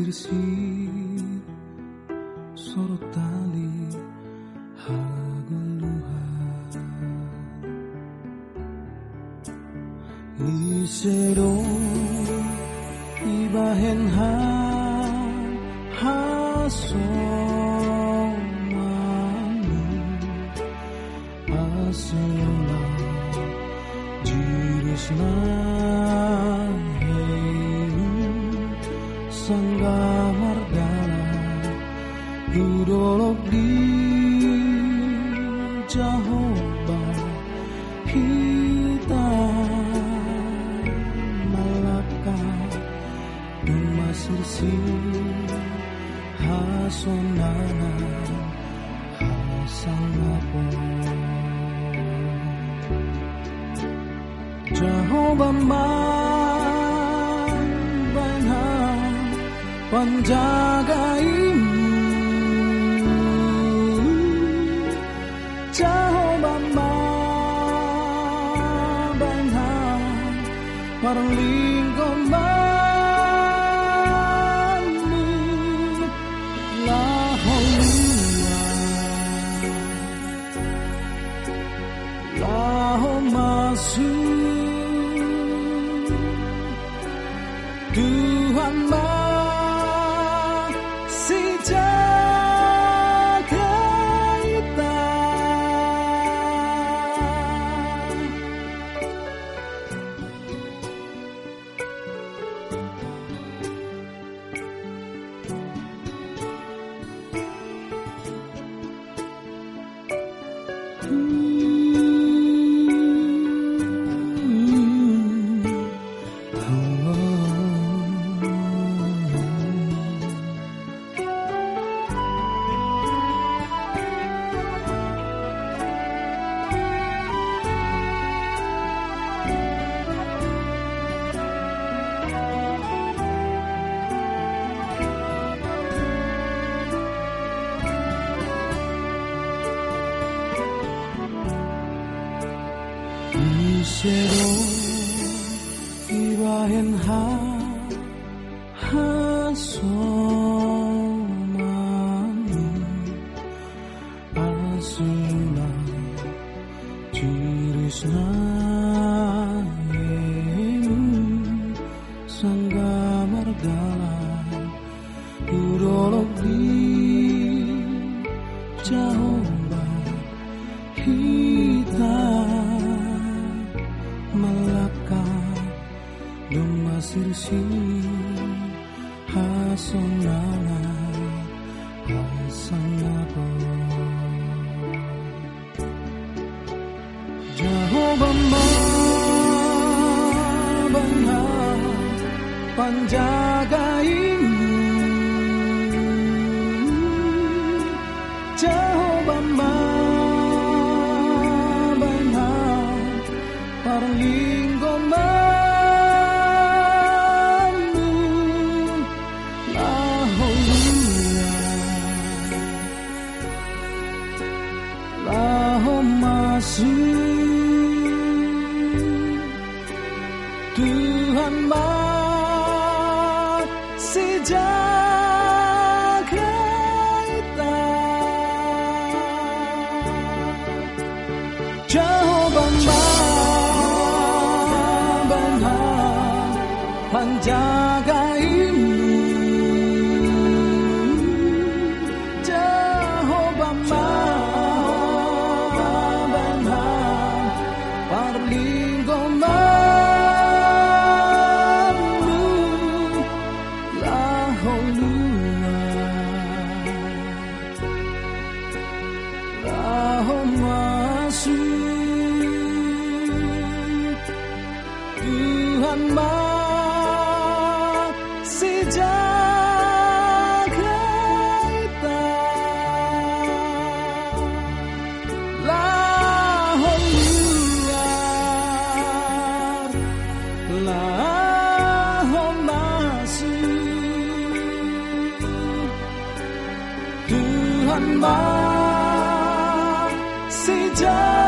sirsir sorot tali haguluhan Lisero ibahen hasomani asola jirusna Sangga mardala idolog di Jehovah kita melekat Dumasir hasonana hasangapo Jehovah panjagain Jehovah mabanhan parang lingkod mani laho masuk Tuhan Lisero ibahen hasomani asula jirisna sangga mardala idolog di Jehovah kita melekat Dumasir hasonana hasangapo Jehovah mabanhan panjagain Jehovah mabanhan parang lingkod mani laho masuk Tuhan masih jaga kita Jehovah mabanhan panjagain Jehovah mabanhan parang lingkod mani laho masuk Tuhan masih jaga kita laho masuk Tuhan masih jaga